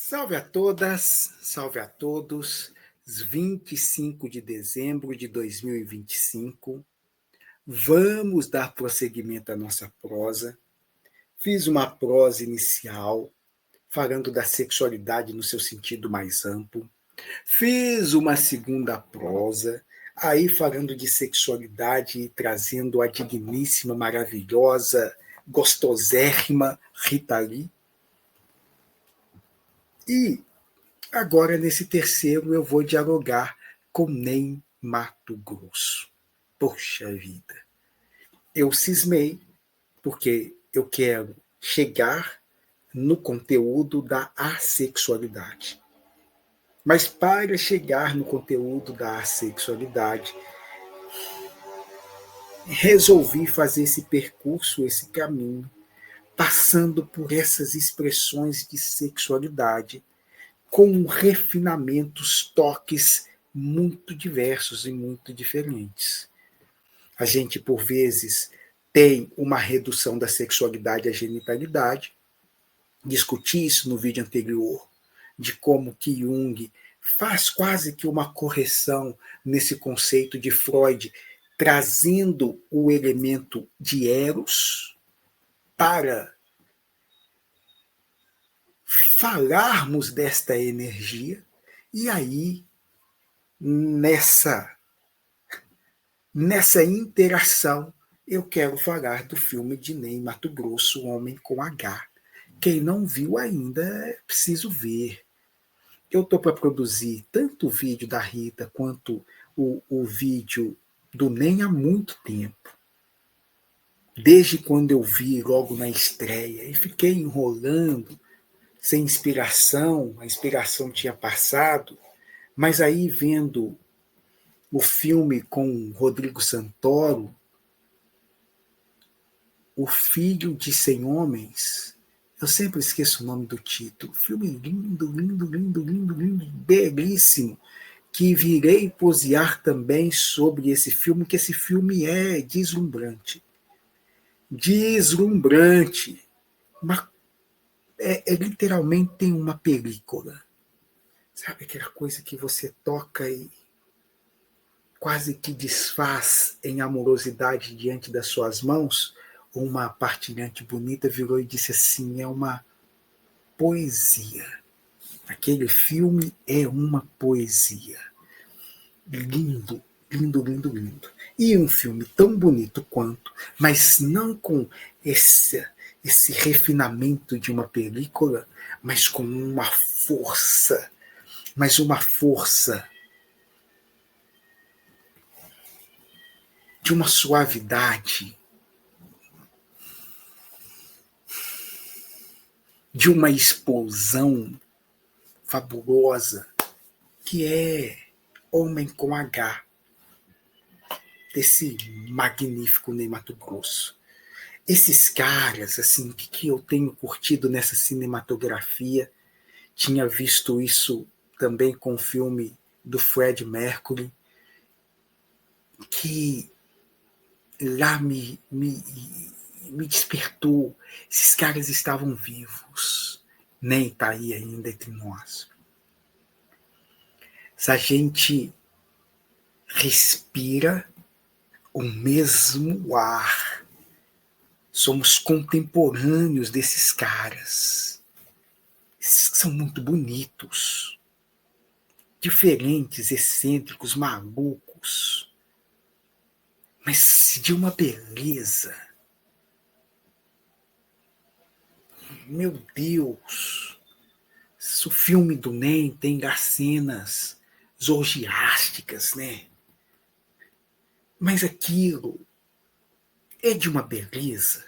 Salve a todas, salve a todos. 25 de dezembro de 2025. Vamos dar prosseguimento à nossa prosa. Fiz uma prosa inicial, falando da sexualidade no seu sentido mais amplo. Fiz uma segunda prosa, aí falando de sexualidade e trazendo a digníssima, maravilhosa, gostosérrima Rita Lee. E agora, nesse terceiro, eu vou dialogar com Ney Matogrosso. Poxa vida. Eu cismei, porque eu quero chegar no conteúdo da assexualidade. Mas para chegar no conteúdo da assexualidade, resolvi fazer esse percurso, esse caminho, passando por essas expressões de sexualidade, com refinamentos, toques muito diversos e muito diferentes. A gente, por vezes, tem uma redução da sexualidade à genitalidade. Discuti isso no vídeo anterior, de como que Jung faz quase que uma correção nesse conceito de Freud, trazendo o elemento de Eros para falarmos desta energia, e aí, nessa interação, eu quero falar do filme de Ney Matogrosso, Homem com H. Quem não viu ainda, é preciso ver. Eu estou para produzir tanto o vídeo da Rita quanto o vídeo do Ney há muito tempo. Desde quando eu vi logo na estreia, e fiquei enrolando, sem inspiração, a inspiração tinha passado, mas aí vendo o filme com Rodrigo Santoro, O Filho de 100 Homens, eu sempre esqueço o nome do título, filme lindo, lindo, lindo, lindo, lindo, belíssimo, que virei posear também sobre esse filme, que esse filme é deslumbrante. Deslumbrante. Literalmente tem uma película. Sabe aquela coisa que você toca e quase que desfaz em amorosidade diante das suas mãos? Uma partilhante bonita virou e disse assim, é uma poesia. Aquele filme é uma poesia. Lindo, lindo, lindo, lindo. E um filme tão bonito quanto, mas não com esse refinamento de uma película, mas com uma força, de uma suavidade, de uma explosão fabulosa, que é Homem com H, desse magnífico Ney Matogrosso. Esses caras, assim, que eu tenho curtido nessa cinematografia, tinha visto isso também com o filme do Fred Mercury, que lá me despertou. Esses caras estavam vivos, nem está aí ainda entre nós. Se a gente respira o mesmo ar, somos contemporâneos desses caras. São muito bonitos, diferentes, excêntricos, malucos, mas de uma beleza. Meu Deus! O filme do Ney tem as cenas orgiásticas, né? Mas aquilo é de uma beleza,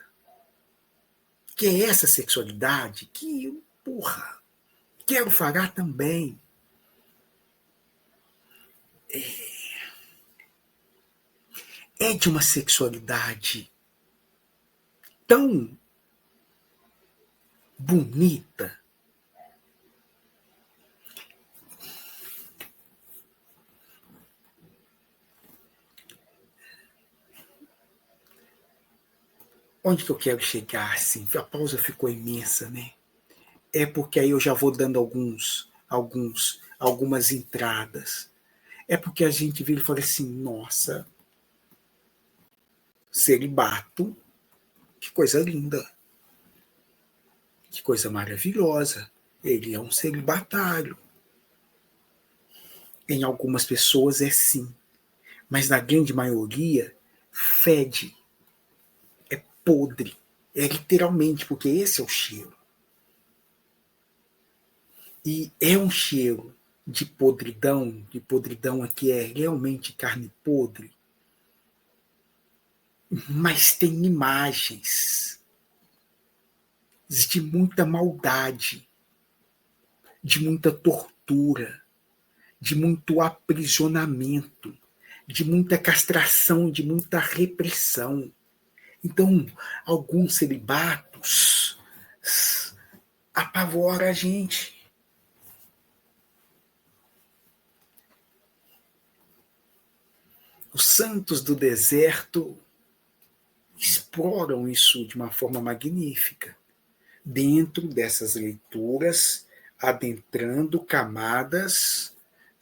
que é essa sexualidade que, porra, quero falar também. É de uma sexualidade tão bonita. Onde que eu quero chegar, assim? A pausa ficou imensa, né? É porque aí eu já vou dando algumas entradas. É porque a gente vira e fala assim, nossa, celibato, que coisa linda, que coisa maravilhosa. Ele é um celibatário. Em algumas pessoas é sim, mas na grande maioria fede, é podre, é literalmente, porque esse é o cheiro. E é um cheiro de podridão aqui é realmente carne podre, mas tem imagens de muita maldade, de muita tortura, de muito aprisionamento, de muita castração, de muita repressão. Então, alguns celibatos apavoram a gente. Os santos do deserto exploram isso de uma forma magnífica, dentro dessas leituras, adentrando camadas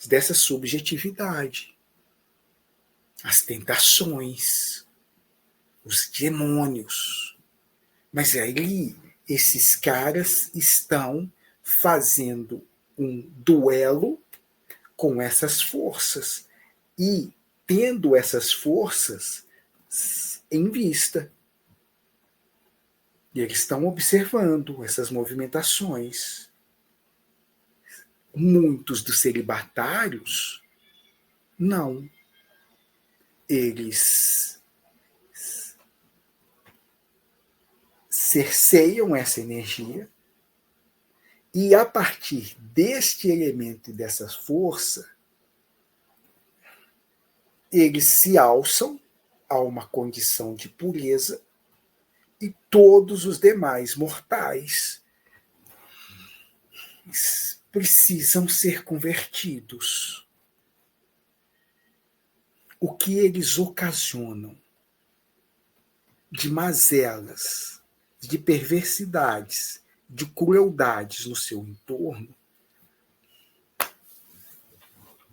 dessa subjetividade, as tentações, os demônios. Mas aí esses caras estão fazendo um duelo com essas forças e tendo essas forças em vista. E eles estão observando essas movimentações. Muitos dos celibatários, não. Eles cerceiam essa energia e, a partir deste elemento e dessa força, eles se alçam a uma condição de pureza e todos os demais mortais precisam ser convertidos. O que eles ocasionam de mazelas, de perversidades, de crueldades no seu entorno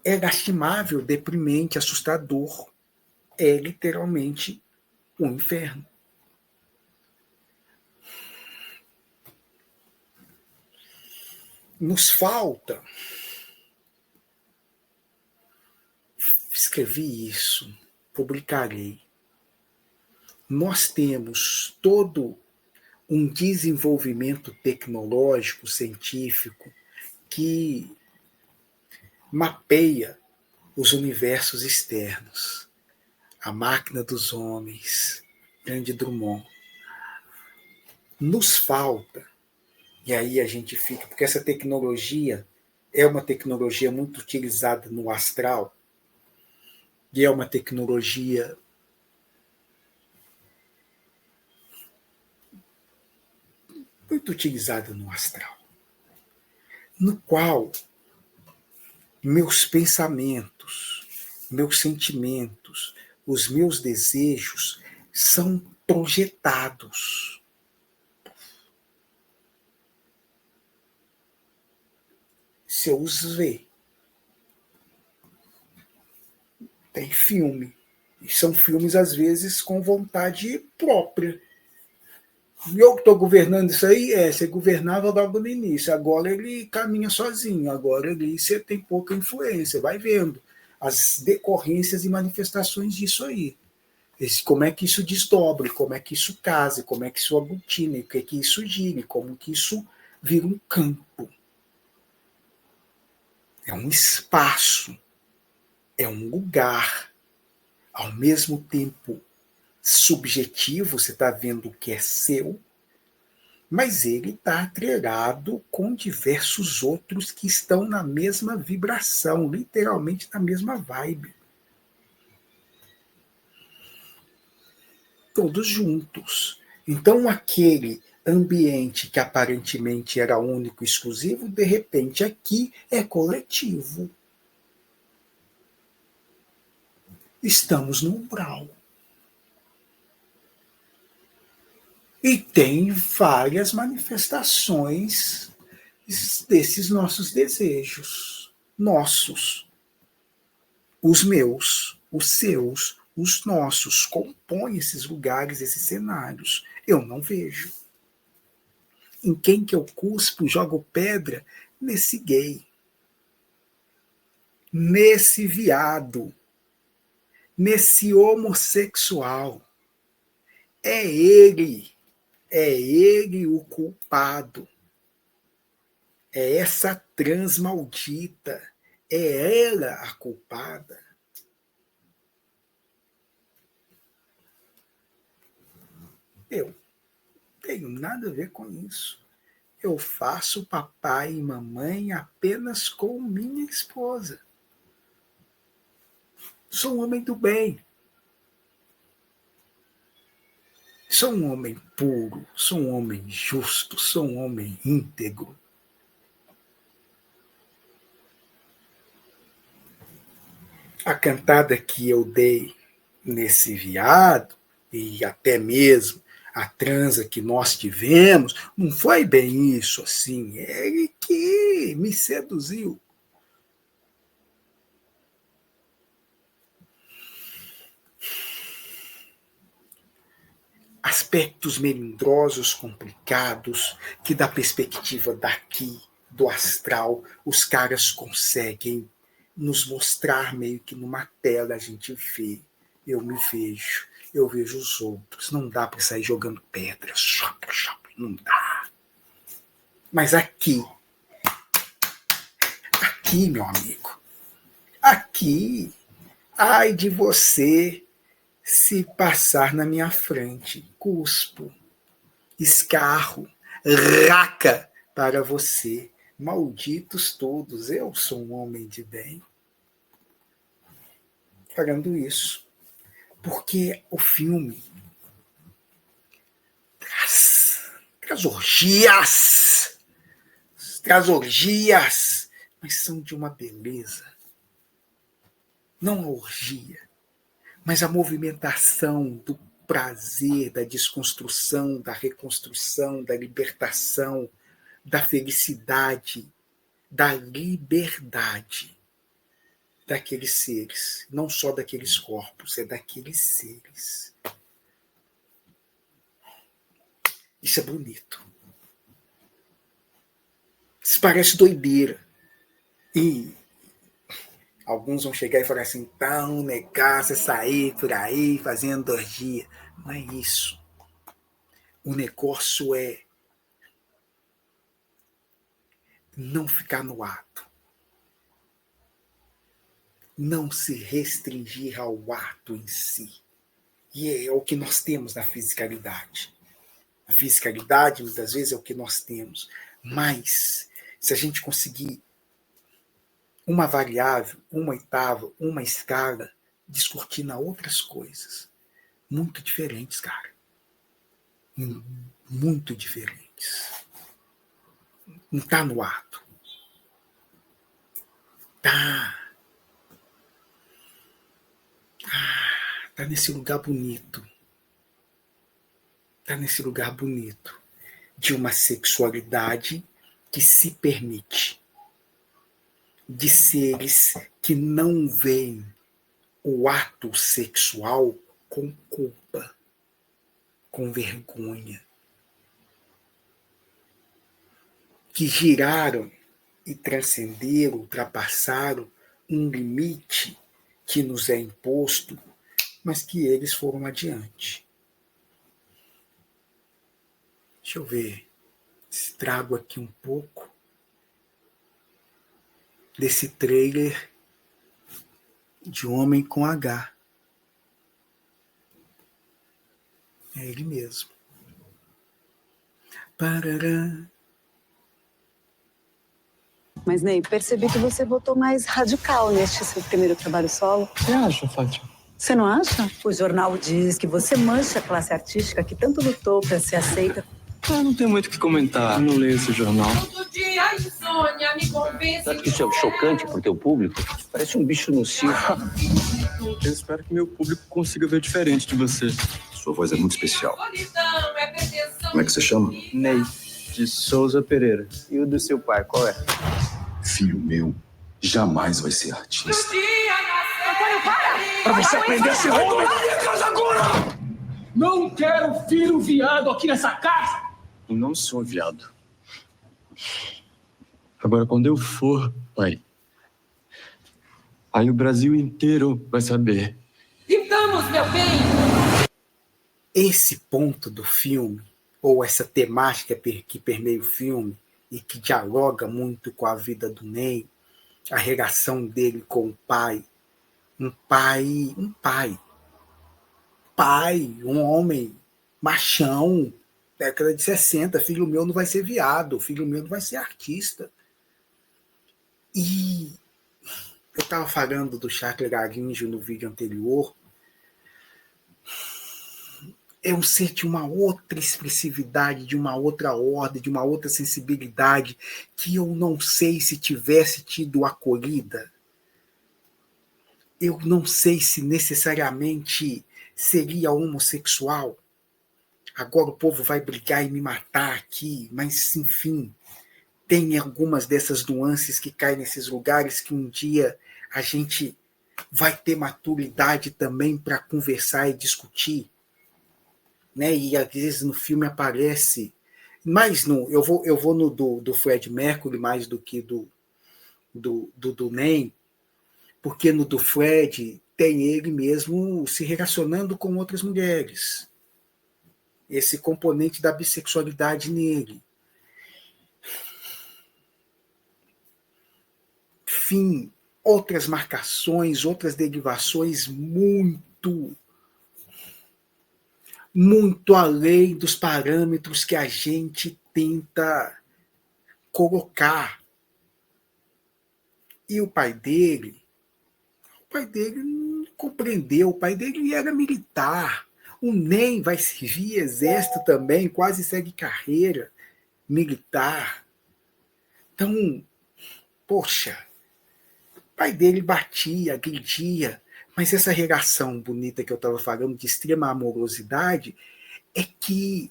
é lastimável, deprimente, assustador. É literalmente um inferno. Nos falta, escrevi isso, publicarei. Nós temos todo um desenvolvimento tecnológico, científico, que mapeia os universos externos. A Máquina dos Homens, Grande Drummond. Nos falta, e aí a gente fica, porque essa tecnologia é uma tecnologia muito utilizada no astral, e é uma tecnologia muito utilizada no astral, no qual meus pensamentos, meus sentimentos, os meus desejos são projetados. Se eu os ver, tem filme. E são filmes, às vezes, com vontade própria. E eu que estou governando isso aí, você governava logo no início, agora ele caminha sozinho, agora ali você tem pouca influência, vai vendo as decorrências e manifestações disso aí. Como é que isso desdobre, como é que isso case, como é que isso aglutine, o que é que isso gire, como que isso vira um campo. É um espaço, é um lugar, ao mesmo tempo subjetivo, você está vendo o que é seu, mas ele está atrelado com diversos outros que estão na mesma vibração, literalmente na mesma vibe. Todos juntos. Então, aquele ambiente que aparentemente era único e exclusivo, de repente aqui é coletivo. Estamos no umbral. E tem várias manifestações desses nossos desejos. Nossos. Os meus, os seus, os nossos. Compõem esses lugares, esses cenários. Eu não vejo. Em quem que eu cuspo, jogo pedra? Nesse gay. Nesse viado. Nesse homossexual. É ele o culpado. É essa trans maldita. É ela a culpada. Eu não tenho nada a ver com isso. Eu faço papai e mamãe apenas com minha esposa. Sou um homem do bem. Sou um homem puro, sou um homem justo, sou um homem íntegro. A cantada que eu dei nesse viado, e até mesmo a transa que nós tivemos, não foi bem isso assim. É ele que me seduziu. Aspectos melindrosos, complicados, que da perspectiva daqui, do astral, os caras conseguem nos mostrar meio que numa tela, a gente vê. Eu me vejo, eu vejo os outros. Não dá para sair jogando pedras, não dá. Mas aqui, meu amigo, aqui, ai de você se passar na minha frente, cuspo, escarro, raca para você. Malditos todos, eu sou um homem de bem. Falando isso, porque o filme traz orgias, mas são de uma beleza. Não a orgia, mas a movimentação do prazer, da desconstrução, da reconstrução, da libertação, da felicidade, da liberdade daqueles seres. Não só daqueles corpos, é daqueles seres. Isso é bonito. Isso parece doideira. E alguns vão chegar e falar assim, então, negócio é sair por aí fazendo orgia. Não é isso. O negócio é não ficar no ato. Não se restringir ao ato em si. E é o que nós temos na fisicalidade. A fisicalidade, muitas vezes, é o que nós temos. Mas, se a gente conseguir uma variável, uma oitava, uma escala, descortina outras coisas. Muito diferentes, cara. Muito diferentes. Não está no ato. Tá nesse lugar bonito. Tá nesse lugar bonito. De uma sexualidade que se permite. De seres que não veem o ato sexual com culpa, com vergonha. Que giraram e transcenderam, ultrapassaram um limite que nos é imposto, mas que eles foram adiante. Deixa eu ver se trago aqui um pouco desse trailer de Homem com H. É ele mesmo. Parará. Mas, Ney, percebi que você votou mais radical neste seu primeiro trabalho solo. Você acha, Fátima? Você não acha? O jornal diz que você mancha a classe artística que tanto lutou para ser aceita. Não tem muito o que comentar. Eu não leio esse jornal. Todo dia a insônia me convence. Sabe que isso é chocante pro teu público? Parece um bicho no cio. Eu espero que meu público consiga ver diferente de você. Sua voz é muito especial. Como é que você chama? Ney. De Souza Pereira. E o do seu pai, qual é? Filho meu jamais vai ser artista. Para você aprender a ser homem! Não quero filho viado aqui nessa casa! Eu não sou viado. Agora, quando eu for, pai, aí o Brasil inteiro vai saber. Pintamos, meu bem! Esse ponto do filme, ou essa temática que permeia o filme, e que dialoga muito com a vida do Ney, a relação dele com o pai, um homem, machão, década de 60, filho meu não vai ser viado, filho meu não vai ser artista. E eu estava falando do Charles Garinjo no vídeo anterior, é um ser de uma outra expressividade, de uma outra ordem, de uma outra sensibilidade, que eu não sei se tivesse tido acolhida. Eu não sei se necessariamente seria homossexual. Agora o povo vai brigar e me matar aqui, mas, enfim, tem algumas dessas nuances que caem nesses lugares que um dia a gente vai ter maturidade também para conversar e discutir. Né? E às vezes no filme aparece, mas eu vou no do Fred Mercury mais do que do Ney, porque no do Fred tem ele mesmo se relacionando com outras mulheres, esse componente da bissexualidade nele. Enfim, outras marcações, outras derivações muito além dos parâmetros que a gente tenta colocar. E o pai dele não compreendeu, o pai dele era militar. O Ney vai servir exército também, quase segue carreira militar. Então, poxa, o pai dele batia, agredia. Mas essa relação bonita que eu estava falando, de extrema amorosidade, é que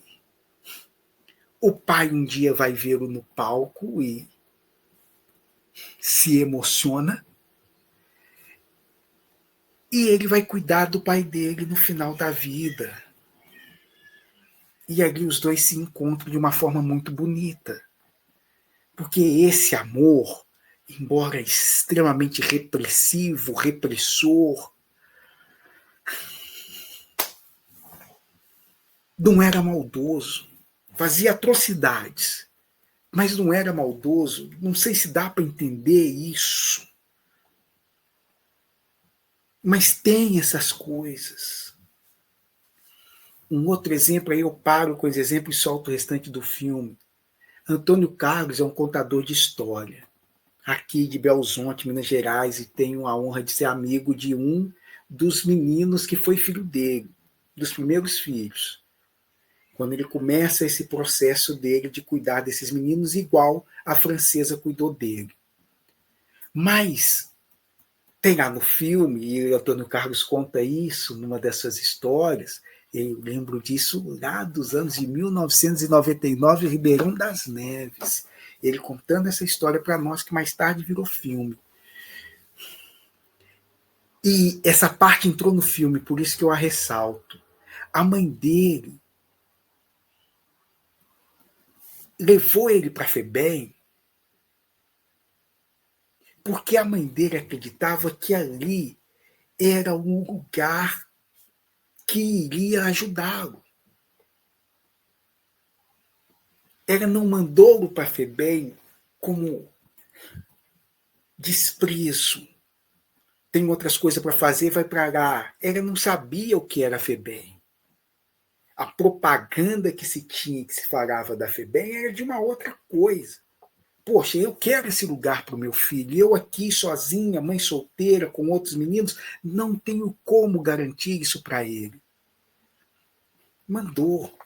o pai um dia vai vê-lo no palco e se emociona, e ele vai cuidar do pai dele no final da vida. E ali os dois se encontram de uma forma muito bonita. Porque esse amor, embora extremamente repressivo, repressor, não era maldoso, fazia atrocidades, mas não era maldoso. Não sei se dá para entender isso, mas tem essas coisas. Um outro exemplo, aí eu paro com esse exemplo e solto o restante do filme. Antônio Carlos é um contador de história, aqui de Belzonte, Minas Gerais, e tenho a honra de ser amigo de um dos meninos que foi filho dele, dos primeiros filhos. Quando ele começa esse processo dele de cuidar desses meninos, igual a francesa cuidou dele. Mas tem lá no filme, e o Antônio Carlos conta isso numa dessas histórias, eu lembro disso lá dos anos de 1999, Ribeirão das Neves. Ele contando essa história para nós, que mais tarde virou filme. E essa parte entrou no filme, por isso que eu a ressalto. A mãe dele levou ele para a FEBEM porque a mãe dele acreditava que ali era um lugar que iria ajudá-lo. Ela não mandou-o para a FEBEM como desprezo. Tem outras coisas para fazer, vai para lá. Ela não sabia o que era a FEBEM. A propaganda que se tinha, que se falava da FEBEM, era de uma outra coisa. Poxa, eu quero esse lugar para o meu filho. Eu aqui sozinha, mãe solteira, com outros meninos, não tenho como garantir isso para ele. Mandou.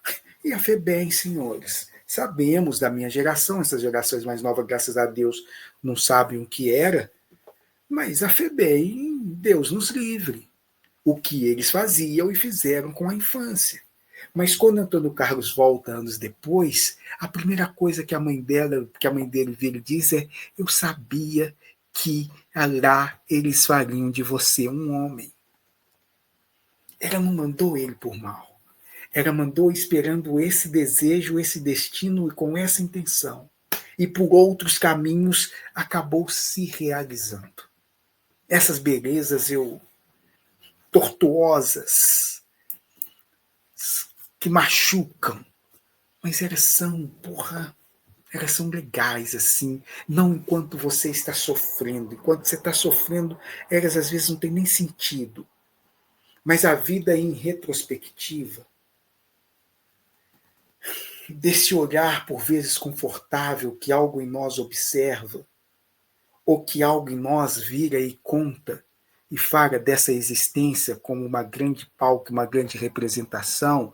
E a FEBEM, senhores, sabemos da minha geração, essas gerações mais novas, graças a Deus, não sabem o que era, mas a FEBEM, Deus nos livre, o que eles faziam e fizeram com a infância. Mas quando Antônio Carlos volta anos depois, a primeira coisa que a mãe dele vira e diz é: eu sabia que lá eles fariam de você um homem. Ela não mandou ele por mal. Ela mandou esperando esse desejo, esse destino e com essa intenção. E por outros caminhos acabou se realizando. Essas belezas tortuosas, que machucam, mas elas são legais assim, não enquanto você está sofrendo. Enquanto você está sofrendo, elas às vezes não têm nem sentido. Mas a vida em retrospectiva, desse olhar por vezes confortável que algo em nós observa, ou que algo em nós vira e conta, e fala dessa existência como uma grande palco, uma grande representação,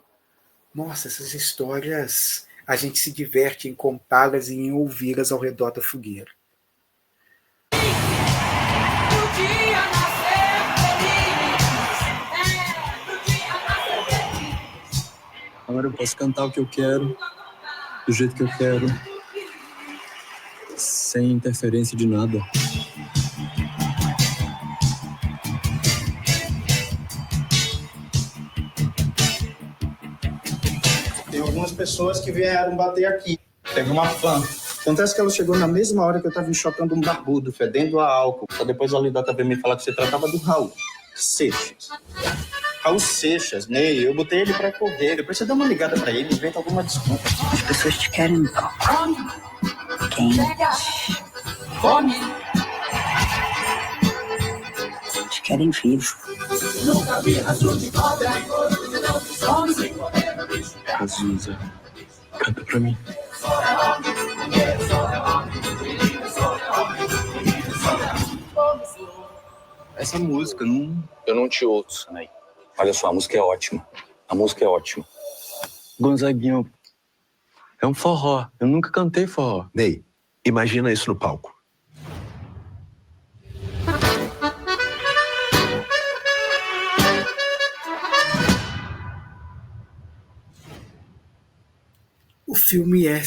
nossa, essas histórias, a gente se diverte em contá-las e em ouvi-las ao redor da fogueira. Agora eu posso cantar o que eu quero, do jeito que eu quero, sem interferência de nada. Tem algumas pessoas que vieram bater aqui. Teve uma fã. Acontece que ela chegou na mesma hora que eu tava enxotando um barbudo, fedendo a álcool. Só depois a Lidota veio me falar que você tratava do Raul Seixas. Raul Seixas, Ney, eu botei ele pra correr. Depois você dá uma ligada pra ele e inventa alguma desculpa. As pessoas te querem quente. Fome. Te querem vivo. Azusa, canta pra mim. Essa música não... Eu não te ouço, Ney. Olha só, a música é ótima. A música é ótima. Gonzaguinho, é um forró. Eu nunca cantei forró. Ney, imagina isso no palco. O filme é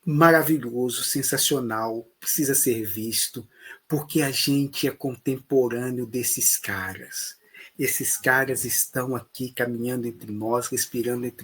maravilhoso, sensacional, precisa ser visto, porque a gente é contemporâneo desses caras. Esses caras estão aqui caminhando entre nós, respirando entre